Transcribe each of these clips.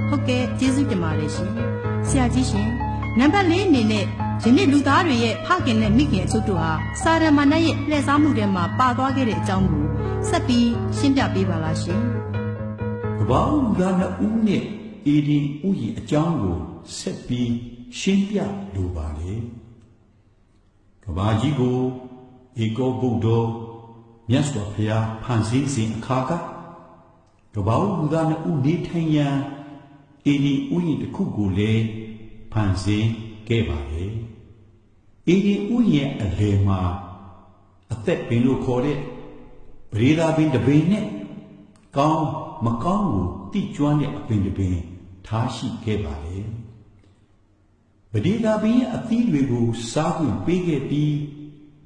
ဟုတ်ကဲ့ကျေးဇူးတင်ပါတယ်ရှင်ဆရာကြီးရှင်နံပါတ်၄အနေနဲ့ယနေ့လူသားတွေရဲ့ဖခင်နဲ့မိခင်အချို့တို့ဟာစာရမဏေရဲ့လှည့်စားမှုထဲမှာပါသွားခဲ့တဲ့အကြောင်းကိုဆက်ပြီးရှင်းပြပေးပါလားရှင်ကဘာဦးကနှစ်ဦးနဲ့အေဒီဥယျာဉ်အကြောင်းကိုဆက်ပြီးရှင်းပြလိုပါလေကဘာကြီးကိုဧကောဗုဒ္ဓမြတ်စွာဘုရားဖန်ဆင်းစဉ်အခါကဘာဦးကနှစ်ဦးနေထိုင်ရန်အေဒီဥယျာဉ်တစ်ခုကိုလည်းဖန်ဆင်းခဲ့ပါလေအေဒီဥယျာဉ်အလယ်မှာအသက်ပင်လို့ခေါ်တဲ့ပရိသာပင်တစ်ပင်နဲ့ကောင်းမကောင်းကိုတိကျွမ်းတဲ့အပင်တစ်ပင်ထားရှိခဲ့ပါလေပရိသာပင်ရဲ့အသီးတွေကိုစားခွင့်ပေးခဲ့ပြီး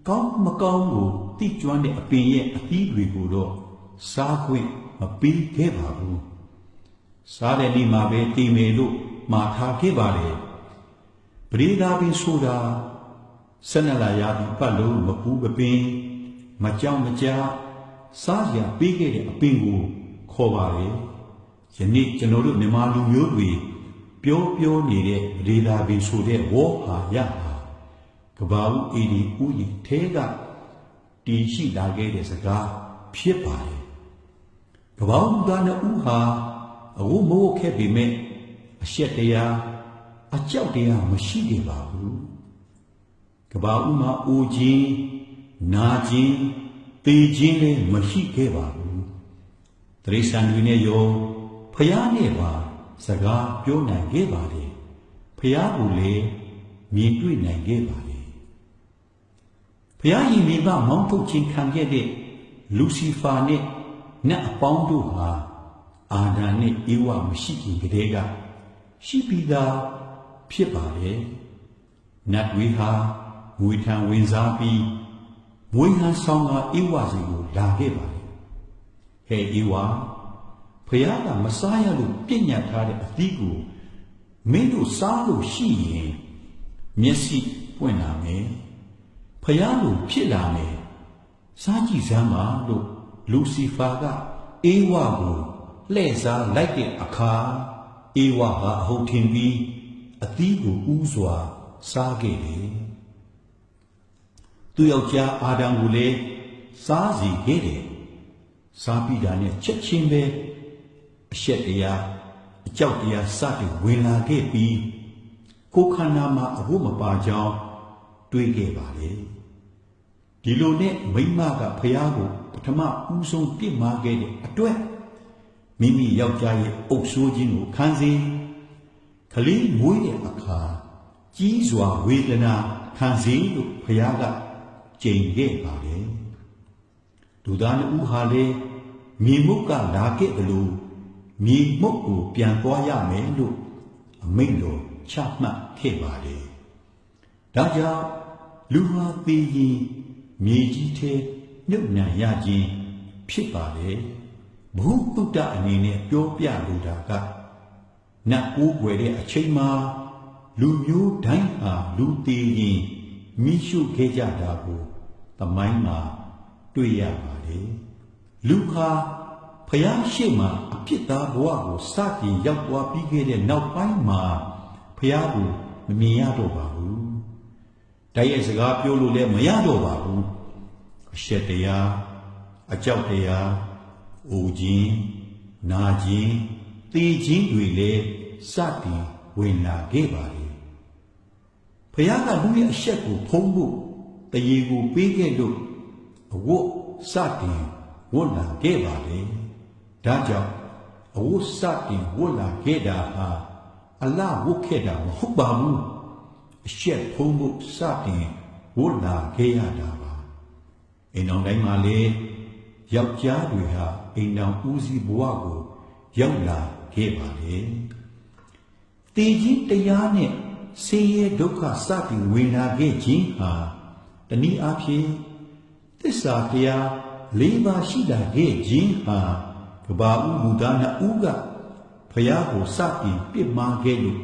ကောင်းမကောင်းကိုတိကျွမ်းတဲ့အပင်ရဲ့အသီးတွေကိုတော့စားခွင့်မပေးခဲ့ပါဘူးစားတဲ့နေ့မှာပဲတည်မယ်လို့မှာထားခဲ့ပါလေပရိသာပင်ဆိုတာ12လရာသီပတ်လုံးမပူးပင်မကြောက်မကြားစားရပေးခဲ့တဲ့အပင်ကိုခေါ်ပါလေယနေ့ကျွန်တော်တို့မြန်မာလူမျိုးတွေပြောနေတဲ့ပရိသာပင်ဆိုတဲ့ဝေါ်ဟာရဟာကဘာဦးအေဒီဥယျာဉ်ထဲကတည်ရှိလာခဲ့တဲ့စကားဖြစ်ပါတယ်ကဘာဦးကနှစ်ဦးဟာအခုမိုးခဲ့ပေမဲ့အရှက်တရားအကြောက်တရားမရှိခဲ့ပါဘူးကဘာဦးမှာအိုခြင်းနာခြင်းသေခြင်းလည်းမရှိခဲ့ပါဘူးတိရစ္ဆာန်တွေနဲ့ရောဖျားနဲ့ပါစကားပြောနိုင်ခဲ့ပါလေဖျားကိုလည်းမြင်တွေ့နိုင်ခဲ့ပါလေဖျားရင်မိဘမောင်းထုတ်ခြင်းခံခဲ့တဲ့လူစီဖာနဲ့နတ်အပေါင်းတို့ဟာအာဒံနဲ့ဧဝမရှိခင်ကတည်းကရှိပြီးသားဖြစ်ပါလေနတ်တွေဟာငွေထံဝင်စားပြီးမွေးဟန်ဆောင်ကဧဝစီကိုလာခဲ့ပါလေဟဲ့ဧဝဖျားကမစားရလို့ပြညတ်ထားတဲ့အသီးကိုမင်းတို့စားလို့ရှိရင်မျက်စိပွင့်လာမယ်ဖျားလိုဖြစ်လာမယ်စားကြည့်စမ်းပါလို့လူစီဖာကဧဝကိုလှည့်စားလိုက်တဲ့အခါဧဝဟာအဟုတ်ထင်ပြီးအသီးကိုဥစွာစားခဲ့တယ်သူယောက်ျားအာဒံကိုလည်းစားစီခဲ့တယ်စားပြီးတာနဲ့ချက်ချင်းပဲအရှက်တရားအကြောက်တရားစတင်ဝင်လာခဲ့ပြီးကိုယ်ခန္ဓာမှာအဖို့မပါကြောင်းတွေးခဲ့ပါလေဒီလိုနဲ့မိမကဖျားကိုပထမဦးဆုံးပြစ်မှားခဲ့တဲ့အတွက်မိမိယောက်ျားရဲ့အုပ်ဆိုးခြင်းကိုခံစေကလေးမွေးတဲ့အခါကြီးစွာဝေဒနာခံစေလို့ဖျားကကြိမ်ခဲ့ပါလေလူသားနှစ်ဦးဟာလည်းမြေမှုကလာခဲ့တယ်လို့မြေမှုကိုပြန်သွားရမယ်လို့အမိန့်တော်ချမှတ်ခဲ့ပါလေဒါကြောင့်လူဟာသိရင်မြေကြီးထဲမြုပ်နှံရခြင်းဖြစ်ပါလေဘုတုတ္တအနေနဲ့ပြောပြလိုတာကနတ်ကိုးကွယ်တဲ့အချိန်မှာလူမျိုးတိုင်းဟာလူသေးရင်မိရှုခဲ့ကြတာကိုသမိုင်းမှာတွေ့ရပါလေလူဟာဖျားရှိမှအဖြစ်သားဘဝကိုစတင်ရောက်သွားပြီးခဲ့တဲ့နောက်ပိုင်းမှာဖျားကိုမမြင်ရတော့ပါဘူးတိုက်ရဲ့စကားပြောလို့လည်းမရတော့ပါဘူးအရှက်တရားအကြောက်တရားအိုခြင်းနာခြင်းသေခြင်းတွေလည်းစတင်ဝင်လာခဲ့ပါလေဖျားကလူရဲ့အရှက်ကိုဖုံးဖို့တရေကိုပေးခဲ့လို့အဝတ်စတင်ဝတ်လာခဲ့ပါလေဒါကြောင့်အဝတ်စတင်ဝတ်လာခဲ့တာဟာအလဝတ်ခဲ့တာမဟုတ်ပါဘူးအရှက်ဖုံးဖို့စတင်ဝတ်လာခဲ့ရတာပါအိမ်တော်တိုင်းမှာလေယောက်ျားတွေဟာအိမ်တော်ဦးစီးဘဝကိုရောက်လာခဲ့ပါလေတည်ခြင်းတရားနဲ့ဆင်းရဲဒုက္ခစတင်ဝင်လာခဲ့ခြင်းဟာတနည်းအားဖြင့်သစ္စာတရား၄ပါးရှိလာခဲ့ခြင်းဟာကဘာဦးလူသားနှစ်ဦးကဖျားကိုစတင်ပြစ်မှားခဲ့လို့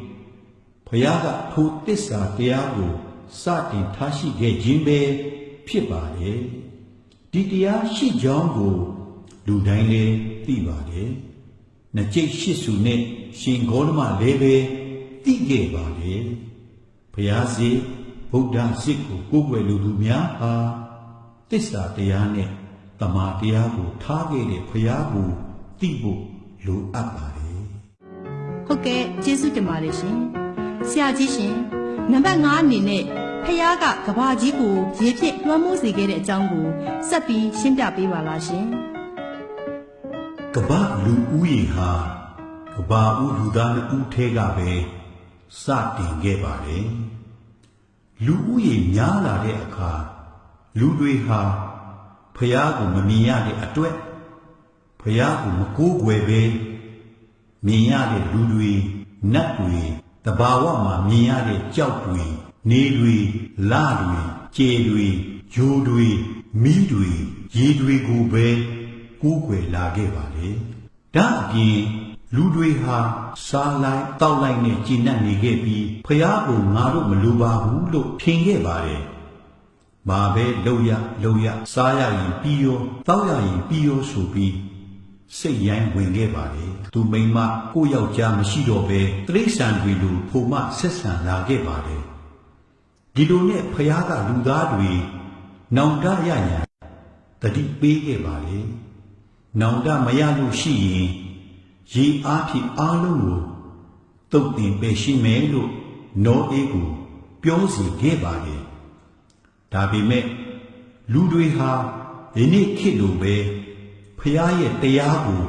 ဖျားကထိုသစ္စာတရားကိုစတင်ထားရှိခဲ့ခြင်းပဲဖြစ်ပါတယ်ဒီတရားရှိကြောင်းကိုလူတိုင်းလည်းသိပါတယ် နှစ်ကျိတ်ရှစ်စုနဲ့ရှင်ဂေါတမလည်းပဲသိခဲ့ပါလေဘုရားစီဗုဒ္ဓစစ်ကိုကိုးကွယ်လူသူများဟာသစ္စာတရားနဲ့တမာတရားကိုထားခဲ့တဲ့ဘုရားကိုသိဖို့လိုအပ်ပါတယ်ဟုတ်ကဲ့ကျေးဇူးတင်ပါတယ်ရှင်ဆရာကြီးရှင်နံပါတ်5အနေနဲ့ဖះကကဘာကြီးကိုရေဖြင့်လွှမ်းမိုးစေခဲ့တဲ့အကြောင်းကိုဆက်ပြီးရှင်းပြပေးပါလားရှင်ကဘာလူဦးရေဟာကဘာဦးလူသားနှစ်ဦးထဲကပဲစတင်ခဲ့ပါတယ်လူဦးရေများလာတဲ့အခါလူတွေဟာဖះကိုမမြင်ရတဲ့အတွက်ဖះကိုမကိုးကွယ်ပဲမြင်ရတဲ့လူတွေနတ်တွေတဘာဝမှာမြင်ရတဲ့ကြောက်တွေနေတွေလတွေကျေတွေဂျိုးတွေမီးတွေရေတွေကိုပဲကိုးကွယ်လာခဲ့ပါလေဒါအပြင်လူတွေဟာစားလိုက်တောက်လိုက်နဲ့ကျဉ်တ်နေခဲ့ပြီးဖះကိုငါတို့မလိုပါဘူးလို့ထင်ခဲ့ပါတယ်ဘာပဲလုပ်ရစားရရင်ပြီးရောတောက်ရရင်ပြီးရောဆိုပြီးစိတ်ရိုင်းဝင်ခဲ့ပါလေသူမိန်းမကိုယောက်ျားမရှိတော့ပဲတိရစ္ဆာန်တွေလိုဖိုမဆက်ဆံလာခဲ့ပါတယ်ဒီလိုနဲ့ဖះကလူသားတွေနောင်တရရန်တတိပေးခဲ့ပါလေနောင်တမရလို့ရှိရင်ရေအားဖြင့်အားလုံးကိုတုတ်တင်ပဲရှိမယ်လို့နောအေးကိုပြောစီခဲ့ပါလေဒါပေမဲ့လူတွေဟာဒီနေ့ခေတ်လိုပဲဖះရဲ့တရားကို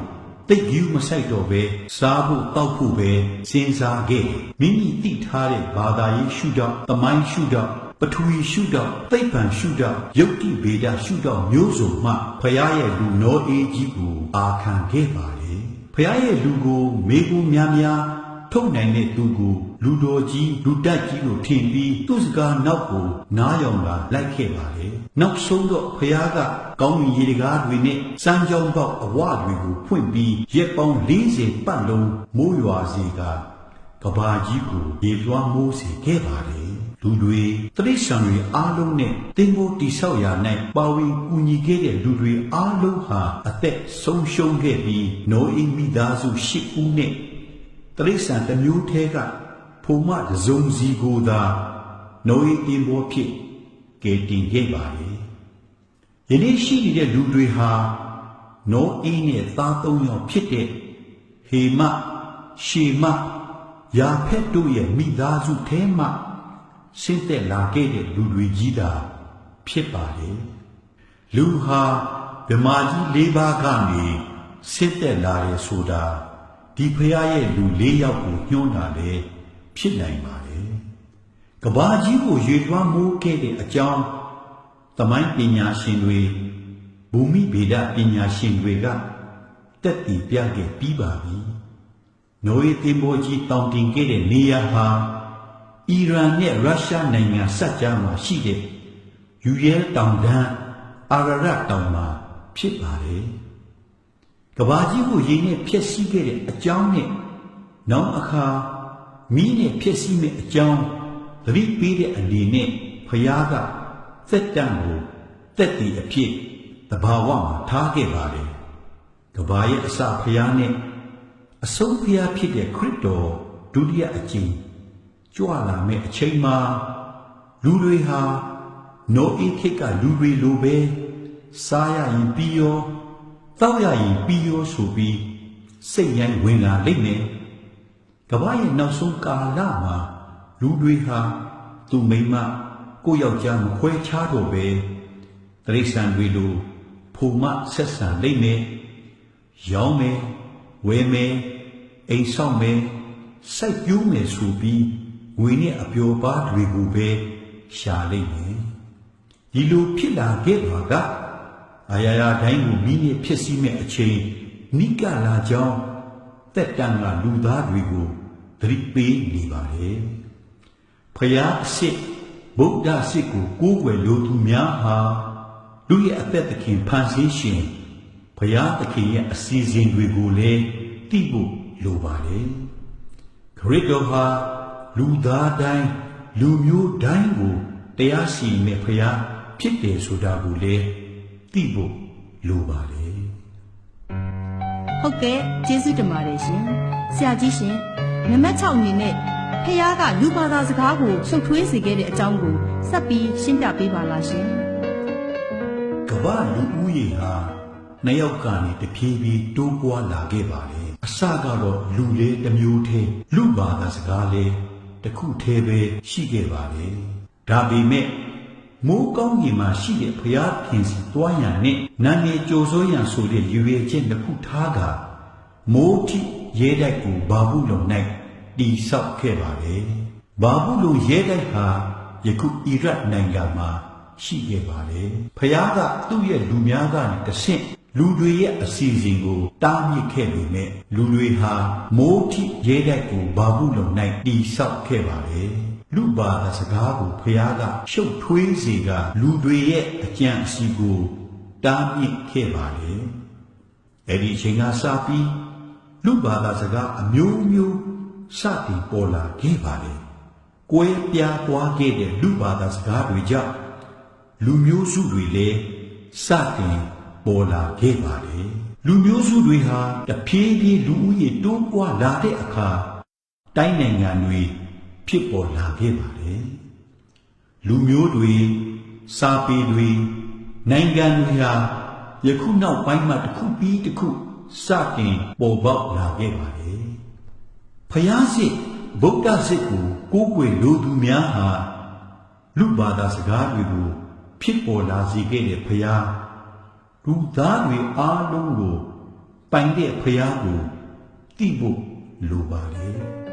တိတ်ကြီးမဆိုင်တော့ပဲစားဖို့တောက်ဖို့ပဲစဉ်းစားခဲ့မိမိသိထားတဲ့ဘာသာရေးရှုထောင့်တမိုင်းရှုထောင့်ပထဝီရှုထောင့်သိပ္ပံရှုထောင့်ယုတ်တိဗေဒရှုထောင့်မျိုးစုံမှဖះရဲ့လူနောအေးကြီးကိုအာခံခဲ့ပါလေဖះရဲ့လူကိုမေကူများထုတ်နိုင်တဲ့သူကိုလူတော်ကြီးလူတက်ကြီးလို့ထင်ပြီးသူ့စကားနောက်ကိုနားယောင်လာလိုက်ခဲ့ပါလေနောက်ဆုံးတော့ဖះကကောင်းကင်ရေတကားတွေနဲ့စမ်းကြောင်းပေါက်အဝတွေကိုဖွင့်ပြီးရက်ပေါင်း40ပတ်လုံးမိုးရွာစေကကဘာကြီးကိုရေလွှမ်းမိုးစေခဲ့ပါလေလူတွေတိရစ္ဆာန်တွေအားလုံးနဲ့တင်ဖို့တိဆောက်ရာ၌ပါဝင်ကူညီခဲ့တဲ့လူတွေအားလုံးဟာအသက်ဆုံးရှုံးခဲ့ပြီးနောအေးမိသားစု8ဦးနဲ့တိရစ္ဆာန်တစ်မျိုးထဲကဖိုမတစုံစီကိုသာနောအေးတင်ဖို့ဖြစ်ကယ်တင်ခဲ့ပါလေယနေ့ရှိနေတဲ့လူတွေဟာနောအေးနဲ့သား3ယောက်ဖြစ်တဲ့ဟေမရှေမယာဖက်တို့ရဲ့မိသားစုထဲမှဆင်းသက်လာခဲ့တဲ့လူတွေကြီးသာဖြစ်ပါလေလူဟာဗမာကြီး၄ပါးကနေဆင်းသက်လာတယ်ဆိုတာဒီဖះရဲ့လူ4ယောက်ကိုညှိုးတာလေဖြစ်နိုင်ပါလေကဘာကြီးကိုရေလွှမ်းမိုးခဲ့တဲ့အကြောင်းသမိုင်းပညာရှင်တွေဘူမိဗေဒပညာရှင်တွေကတက်တည်ပြခဲ့ပြီးပါပြီနိုအေးတင်ပေါ်ကြီးတောင်တင်ခဲ့တဲ့နေရာဟာအီရန်နဲ့ရုရှားနိုင်ငံစပ်ကြားမှာရှိတဲ့ယူရဲတောင်တန်းအာရရတောင်မှာဖြစ်ပါတယ်ကဘာကြီးကိုရေနဲ့ဖျက်ဆီးခဲ့တဲ့အကြောင်းနဲ့နောက်အခါမီးနဲ့ဖျက်ဆီးမဲ့အကြောင်းသတိပေးတဲ့အနေနဲ့ဖះကသက်တမ်းကိုတက်တည်အဖြစ်တဘာဝမှာထားခဲ့ပါတယ်ကဘာရဲ့အစဖះနဲ့အဆုံးဖះဖြစ်တဲ့ခရစ်တော်ဒုတိယအကျင့်ကြွလာမဲ့အချိန်မှာလူတွေဟာနောအေးခေတ်ကလူတွေလိုပဲစားရရင်ပြီးရောတောက်ရရင်ပြီးရောဆိုပြီးစိတ်ရိုင်းဝင်လာလိမ့်မယ်ကမ္ဘာရဲ့နောက်ဆုံးကာလမှာလူတွေဟာသူ့မိန်းမကိုယောက်ျားမခွဲခြားတော့ပဲတိရစ္ဆာန်တွေလိုဖိုမဆက်ဆံလိမ့်မယ်ရောင်းမယ်ဝယ်မယ်အိမ်ဆောက်မယ်စိုက်ပျိုးမယ်ဆိုပြီးငွေနဲ့အပျော်ပါးတွေကိုပဲရှာလိမ့်မယ်ဒီလိုဖြစ်လာခဲ့ပါကအရာရာတိုင်းကိုမိနဲ့ဖြစ်စီမဲ့အချိန်နိကလာကြောင်းတက်တန်ကလူသားတွေကိုသတိပေးနေပါတယ်ဖျားအစစ်ဗုဒ္ဓစစ်ကိုကိုးကွယ်လိုသူများဟာလူရဲ့အသက်သခင်ဖန်ဆင်းရှင်ဖျားသခင်ရဲ့အစီအစဉ်တွေကိုလည်းသိဖို့လိုပါတယ်ခရစ်တော်ဟာလူသားတိုင်းလူမျိုးတိုင်းကိုတရားစီရင်မဲ့ဖျားဖြစ်တယ်ဆိုတာကိုလည်းသိဖို့လိုပါတယ် ဟုတ်ကဲ့ကျေးဇူးတင်ပါတယ်ရှင်ဆရာကြီးရှင်နံပါတ်6အနေနဲ့ဖះကလူဘာသာစကားကိုရှုပ်ထွေးစေခဲ့တဲ့အကြောင်းကိုဆက်ပြီးရှင်းပြပေးပါလားရှင်ကမ္ဘာလူဦးရေဟာနှစ်ယောက်ကနေတဖြည်းဖြည်းတိုးပွားလာခဲ့ပါတယ်အစကတော့လူလေးတစ်မျိုးတည်းလူဘာသာစကားလေးတစ်ခုတည်းပဲရှိခဲ့ပါတယ်ဒါပေမဲ့မိုးကောင်းကင်မှာရှိတဲ့ဘုရားခင်စီတွားရန်နဲ့နာမည်ကြိုဆိုရန်ဆိုတဲ့ရည်ရွယ်ချက်တစ်ခုထားကမိုးတိရဲတိုက်ကိုဘာဘူးလုံ၌တည်ဆောက်ခဲ့ပါတယ်ဘာဘူးလုံရဲတိုက်ဟာယခုအီရတ်နိုင်ငံမှာရှိခဲ့ပါတယ်ဘုရားကသူ့ရဲ့လူများကနေတဆင့်လူတွေရဲ့အစီအစဉ်ကိုတားမြစ်ခဲ့ပေမဲ့လူတွေဟာမိုးတိရဲတိုက်ကိုဘာဘူးလုံ၌တည်ဆောက်ခဲ့ပါတယ်လူဘာသာစကားကိုဖျားကရှုပ်ထွေးစေကလူတွေရဲ့အကြံအစီကိုတားမြစ်ခဲ့ပါတယ်။အဲဒီအချိန်ကစပြီးလူဘာသာစကားအမျိုးမျိုးစတင်ပေါ်လာခဲ့ပါတယ်။ကွဲပြားသွားခဲ့တဲ့လူဘာသာစကားတွေကြောင့်လူမျိုးစုတွေလည်းစတင်ပေါ်လာခဲ့ပါတယ်။လူမျိုးစုတွေဟာတဖြည်းဖြည်းလူဦးရေတိုးပွားလာတဲ့အခါတိုင်းနိုင်ငံတွေဖြစ်ပေါ်လာခဲ့ပါတယ်လူမျိုးတွေစာပေတွေနိုင်ငံတွေဟာယခုနောက်ပိုင်းမှာတစ်ခုပြီးတစ်ခုစတင်ပေါ်ပေါက်လာခဲ့ပါတယ်ဖျားစစ်ဗုဒ္ဓစစ်ကိုကိုးကွယ်လိုသူများဟာလူဘာသာစကားတွေကိုဖြစ်ပေါ်လာစေခဲ့တဲ့ဖျားလူသားတွေအားလုံးကိုပိုင်တဲ့ဖျားကိုသိဖို့လိုပါတယ်